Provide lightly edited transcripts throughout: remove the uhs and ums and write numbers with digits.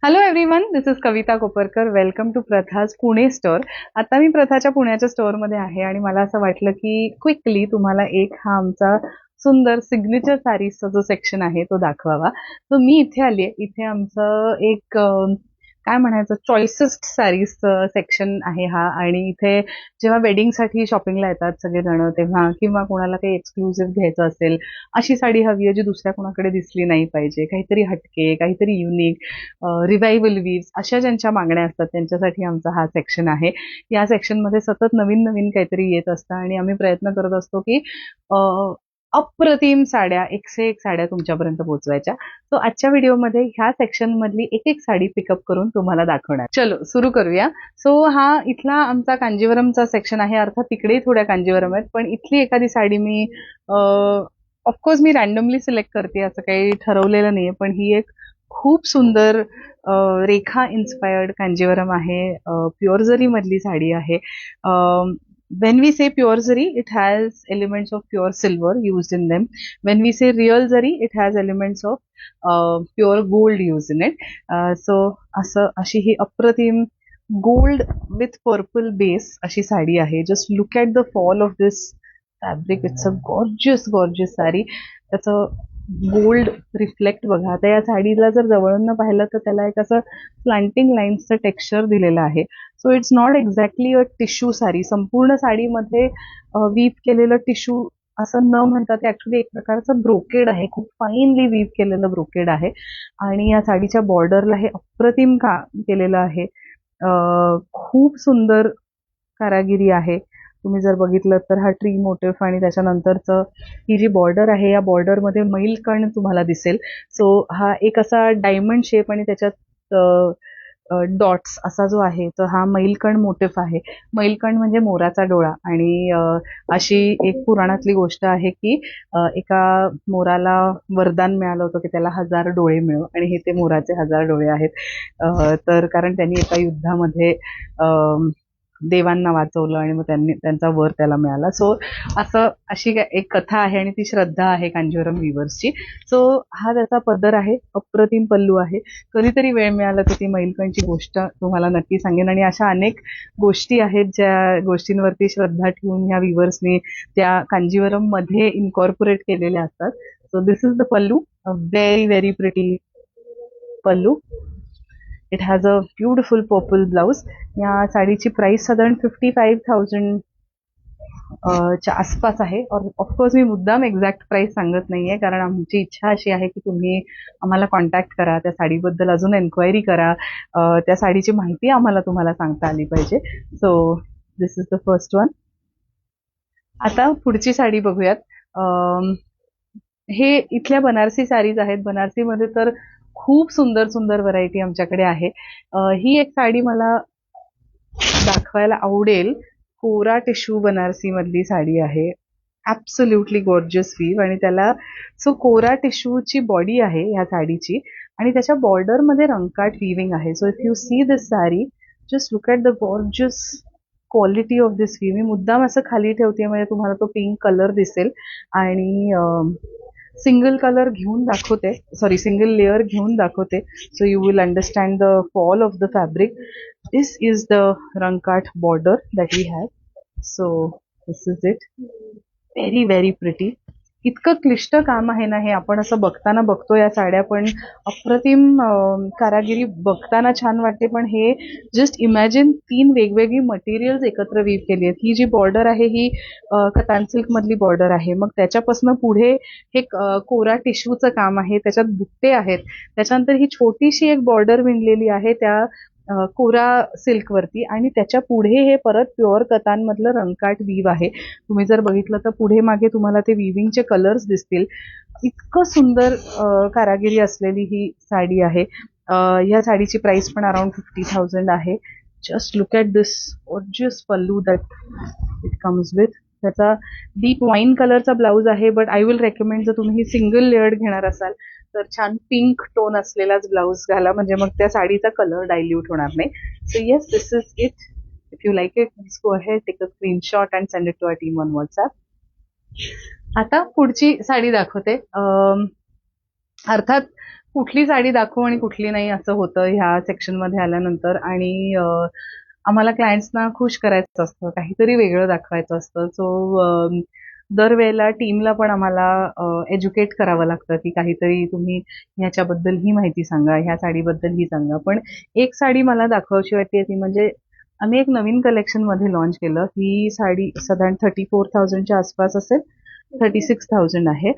Hello everyone, this is Kavita Koparkar. Welcome to Pratha's Pune store. आता मी प्रथाच्या पुण्याच्या स्टोअरमध्ये आहे आणि मला असं वाटलं की क्विकली तुम्हाला एक हा आमचा सुंदर सिग्नेचर साडीजचा जो सेक्शन आहे तो दाखवावा. तर मी इथे आली आहे. इथे आमचं एक काय म्हणायचं, चॉईसेस्ट साडीज सेक्शन आहे हा. आणि इथे जेव्हा वेडिंगसाठी शॉपिंगला येतात सगळेजण तेव्हा, किंवा कोणाला काही एक्सक्लुझिव्ह घ्यायचं असेल, अशी साडी हवी आहे जी दुसऱ्या कोणाकडे दिसली नाही पाहिजे, काहीतरी हटके, काहीतरी युनिक, रिवायवल वीव्स, अशा ज्यांच्या मागण्या असतात त्यांच्यासाठी आमचा हा सेक्शन आहे. या सेक्शनमध्ये सतत नवीन नवीन काहीतरी येत असतं आणि आम्ही प्रयत्न करत असतो की अप्रतिम साड्या, एकसे एक साड्या तुमच्यापर्यंत पोहोचवायच्या. तो आजच्या व्हिडिओमध्ये ह्या सेक्शन मधली एक एक साडी पिकअप करून तुम्हाला दाखवणार. चलो सुरू करूया. सो हा इथला आमचा कांजीवरमचा सेक्शन आहे. अर्थात तिकडेही थोड्या कांजीवरम आहेत, पण इथली एखादी साडी मी ऑफकोर्स मी रॅन्डमली सिलेक्ट करते, असं काही ठरवलेलं नाहीये. पण ही एक खूप सुंदर रेखा इन्स्पायर्ड कांजीवरम आहे. प्युअर जरी मधली साडी आहे. when we say pure zari, it has elements of pure silver used in them. When we say real zari, it has elements of pure gold used in it. So असं अशी ही अप्रतिम gold with purple base अशी साडी आहे. Just look at the fall of this fabric. It's a gorgeous gorgeous sari. त्याचं gold reflect बघा. आता या साडीला जर जवळून पाहिलं तर त्याला एक असं प्लांटिंग लाईन्सचं टेक्स्चर दिलेलं आहे. So it's not exactly a tissue sari. संपूर्ण साडीमध्ये वीव केलेलं टिश्यू असं न म्हणता ते ऍक्च्युली एक प्रकारचं ब्रोकेड आहे. खूप फाईनली वीव केलेलं ब्रोकेड आहे. आणि या साडीच्या बॉर्डरला हे अप्रतिम काम केलेलं आहे. खूप सुंदर कारागिरी आहे. तुम्ही जर बघितलं तर हा ट्री मोटिव्ह आणि त्याच्यानंतरचं ही जी बॉर्डर आहे, या बॉर्डरमध्ये मैलकण तुम्हाला दिसेल. सो हा एक असा डायमंड शेप आणि त्याच्यात डॉट्स असा जो आहे, तर हा मैलकण मोटिव्ह आहे. मैलकण म्हणजे मोराचा डोळा. आणि अशी एक पुराणातली गोष्ट आहे की एका मोराला वरदान मिळालं होतं की त्याला 1000 डोळे मिळो, आणि हे ते मोराचे 1000 डोळे आहेत. तर कारण त्यांनी एका युद्धामध्ये देवांना वाचवलं आणि मग त्यांचा वर त्याला मिळाला. सो असं अशी एक कथा आहे आणि ती श्रद्धा आहे कांजीवरम वीवर्सची. सो हा त्याचा पदर आहे. अप्रतिम पल्लू आहे. कधीतरी वेळ मिळाला तर ती मैलकणची गोष्ट तुम्हाला नक्की सांगेन. आणि अशा अनेक गोष्टी आहेत ज्या गोष्टींवरती श्रद्धा ठेवून ह्या वीवर्सनी त्या कांजीवरम मध्ये इन्कॉर्पोरेट केलेल्या असतात. So this is the pallu. A very very pretty pallu. It has a beautiful purple blouse. या साडीची प्राइस साधारण 55,000 च्या आसपास आहे. और ऑफकोर्स मी मुद्दाम एक्झॅक्ट प्राइस सांगत नाहीये, कारण आमची इच्छा अशी आहे की तुम्ही आम्हाला कॉन्टॅक्ट करा, त्या साडीबद्दल अजून एन्क्वायरी करा, त्या साडीची माहिती आम्हाला तुम्हाला सांगता आली पाहिजे. So this is the first one. आता पुढची साडी बघूयात. हे इथल्या बनारसी साडीज आहेत. बनारसीमध्ये तर खूप सुंदर सुंदर व्हरायटी आमच्याकडे आहे. ही एक साडी मला दाखवायला आवडेल. कोरा टिश्यू बनारसी मधली साडी आहे. Absolutely gorgeous weave. आणि त्याला सो कोरा टिश्यूची बॉडी आहे ह्या साडीची, आणि त्याच्या बॉर्डर मध्ये रंकाट विविंग आहे. So if you see this sari, just look at the gorgeous quality of this weave. मी मुद्दाम असं खाली ठेवते म्हणजे तुम्हाला तो पिंक कलर दिसेल. आणि सिंगल कलर घेऊन दाखवते, सॉरी सिंगल लेअर घेऊन दाखवते, so you will understand the fall of the fabric. This is the Rangkat border that we have. So this is it. Very very pretty. इतकं क्लिष्ट काम आहे ना हे. आपण असं बघताना बघतो या साड्या, पण अप्रतिम कारागिरी बघताना छान वाटते. पण हे जस्ट इमॅजिन 3 वेगवेगळी मटेरियल्स एकत्र वीव केली आहेत. ही जी बॉर्डर आहे ही कतान सिल्क मधली बॉर्डर आहे. मग त्याच्यापासून पुढे हे कोरा टिश्यूचं काम आहे, त्याच्यात बुट्टे आहेत. त्याच्यानंतर ही छोटीशी एक बॉर्डर विणलेली आहे त्या कोरा सिल्कवरती, आणि त्याच्या पुढे हे परत प्युअर कतान मधलं रंकाट वीव आहे. तुम्ही जर बघितलं तर पुढे मागे तुम्हाला ते विविंगचे कलर्स दिसतील. इतकं सुंदर कारागिरी असलेली ही साडी आहे. या साडीची प्राइस पण अराउंड 50,000 आहे. Just look at this gorgeous pallu that it comes with. त्याचा डीप वाईन कलरचा ब्लाऊज आहे. बट आय विल रेकमेंड, जर तुम्ही ही सिंगल लेअर्ड घेणार असाल तर छान पिंक टोन असलेलाच ब्लाऊज घाला, म्हणजे मग त्या साडीचा कलर डायल्यूट होणार नाही. So yes, this is it. If you like it, please go ahead, take a screenshot and send it to our team on WhatsApp. आता पुढची साडी दाखवते. अर्थात कुठली साडी दाखवू आणि कुठली नाही असं होतं ह्या सेक्शनमध्ये आल्यानंतर. आणि आम्हाला क्लायंट्सना खुश करायचं असतं, काहीतरी वेगळं दाखवायचं असतं. सो दरवेळेला टीमला पण आम्हाला एज्युकेट करावं लागतं की काहीतरी तुम्ही ह्याच्याबद्दल ही माहिती सांगा, ह्या साडीबद्दल ही सांगा. पण एक साडी मला दाखवायची वाटते ती म्हणजे आम्ही एक नवीन कलेक्शनमध्ये लॉन्च केलं. ही साडी साधारण 34,000च्या आसपास असेल, 36,000 आहे.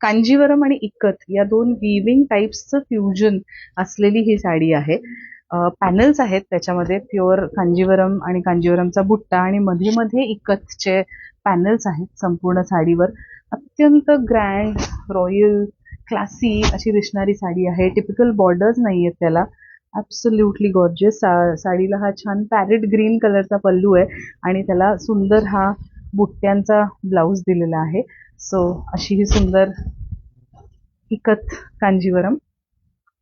कांजीवरम आणि इक्कत या दोन विविंग टाईप्सचं फ्युजन असलेली ही साडी आहे. पॅनल्स आहेत त्याच्यामध्ये, प्युअर कांजीवरम आणि कांजीवरमचा बुट्टा आणि मध्ये मध्ये इक्कतचे पॅनल्स आहेत संपूर्ण साडीवर. अत्यंत ग्रँड, रॉयल, क्लासी अशी दिसणारी साडी आहे. टिपिकल बॉर्डर्स नाही आहेत त्याला. Absolutely gorgeous. साडीला हा छान पॅरेट ग्रीन कलरचा पल्लू आहे आणि त्याला सुंदर हा बुट्ट्यांचा ब्लाऊज दिलेला आहे. सो अशी ही सुंदर ikat Kanjeevaram.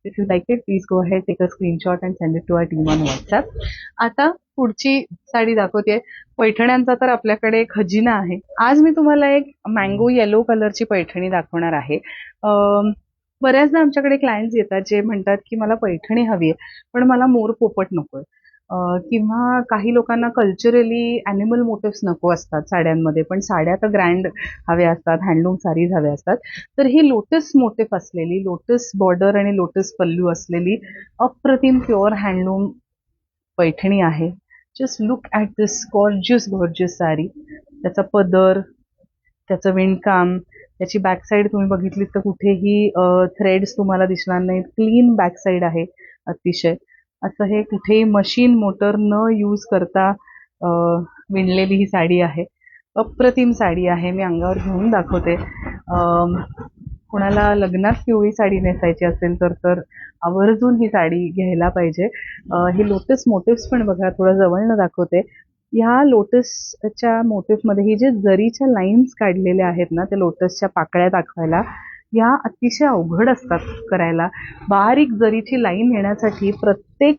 If you like it, please go ahead, take a screenshot and send it to our team on WhatsApp. आता पुढची साडी दाखवते. पैठण्यांचा तर आपल्याकडे खजिना आहे. आज मी तुम्हाला एक मँगो येलो कलरची पैठणी दाखवणार आहे. बऱ्याचदा आमच्याकडे क्लायंट्स येतात जे म्हणतात की मला पैठणी हवी आहे पण मला मोर पोपट नकोय. किंवा काही लोकांना कल्चरली ॲनिमल मोटिव्स नको असतात साड्यांमध्ये, पण साड्या तर ग्रँड हव्या असतात, हँडलूम साडीज हव्या असतात. तर ही लोटस मोटिफ असलेली, लोटस बॉर्डर आणि लोटस पल्लू असलेली अप्रतिम प्युअर हँडलूम पैठणी आहे. Just look at this gorgeous gorgeous sari. त्याचा पदर, त्याचं विणकाम, त्याची बॅकसाईड तुम्ही बघितलीत तर कुठेही थ्रेड्स तुम्हाला दिसणार नाहीत. क्लीन बॅकसाईड आहे अतिशय. असं हे कुठेही मशीन मोटर न यूज करता विणलेली ही साडी आहे. अप्रतिम साडी आहे. मी अंगावर घेऊन दाखवते. कोणाला लग्नात पिवळी साडी नेसायची असेल तर आवर्जून ही साडी घ्यायला पाहिजे. हे लोटस मोटिव्स पण बघा, थोडं जवळनं दाखवते. ह्या लोटसच्या मोटिफमध्ये ही जे जरीच्या लाईन्स काढलेल्या आहेत ना, त्या लोटसच्या पाकळ्या दाखवायला या अतिशय अवघड असतात करायला. बारीक जरीची लाईन येण्यासाठी प्रत्येक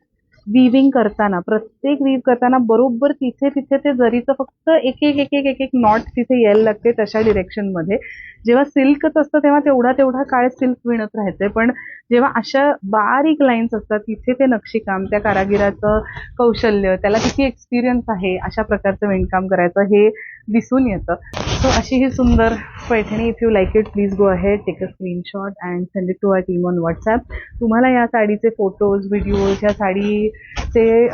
विविंग करताना बरोबर तिथे तिथे ते जरीचं फक्त एक एक एक एक एक एक नॉट तिथे यायला लागते तशा डिरेक्शनमध्ये. जेव्हा सिल्कच असतं तेव्हा तेवढा काळ सिल्क विणत राहायचंय, पण जेव्हा अशा बारीक लाईन्स असतात तिथे ते नक्षीकाम, त्या कारागिराचं कौशल्य, त्याला किती एक्सपिरियन्स आहे अशा प्रकारचं विणकाम करायचं हे दिसून येतं. सो अशी ही सुंदर Paithani. If you like it, please go ahead, take a screenshot and send it to our team on WhatsApp. तुम्हाला या साडीचे फोटोज, व्हिडिओज, या साडीचे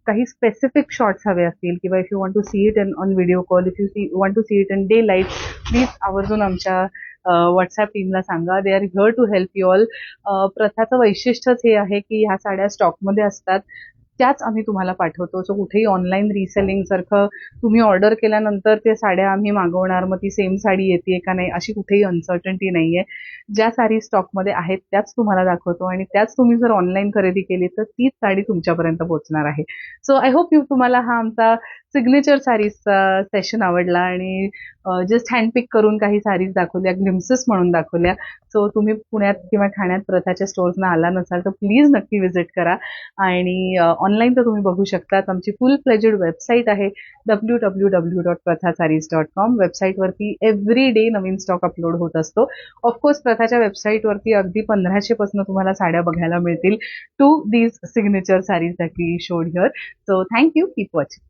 काही स्पेसिफिक शॉट्स हवे असतील किंवा if you want to see it on video call, if you want to see it in day light, please आवर्जून आमच्या WhatsApp टीमला सांगा. They are here to help you all. प्रथाचं वैशिष्ट्यच हे आहे की ह्या साड्या स्टॉकमध्ये असतात, त्याच आम्ही तुम्हाला पाठवतो. सो कुठेही ऑनलाईन रिसेलिंग सारखं तुम्ही ऑर्डर केल्यानंतर ते साड्या आम्ही मागवणार, मग ती सेम साडी येते का नाही अशी कुठेही अनसर्टन्टी नाहीये. ज्या साडी स्टॉकमध्ये आहेत त्याच तुम्हाला दाखवतो आणि त्याच तुम्ही जर ऑनलाईन खरेदी केली तर तीच साडी तुमच्यापर्यंत पोहोचणार आहे. सो आय होप तुम्हाला हा आमचा सिग्नेचर साडीजचा सेशन आवडला आणि जस्ट हँडपिक करून काही साडीज दाखवल्या, ग्लिम्सेस म्हणून दाखवल्या. सो तुम्ही पुण्यात किंवा ठाण्यात प्रथाच्या स्टोर्सना आला नसाल तर प्लीज नक्की व्हिजिट करा. आणि ऑनलाईन तर तुम्ही बघू शकतात. आमची फुल फ्लेजेड वेबसाईट आहे www.prathasarees.com. वेबसाईटवरती एव्हरी डे नवीन स्टॉक अपलोड होत असतो. ऑफकोर्स प्रथाच्या वेबसाईटवरती अगदी 1500 पासून तुम्हाला साड्या बघायला मिळतील to these signature saris that we showed here. So thank you. Keep watching.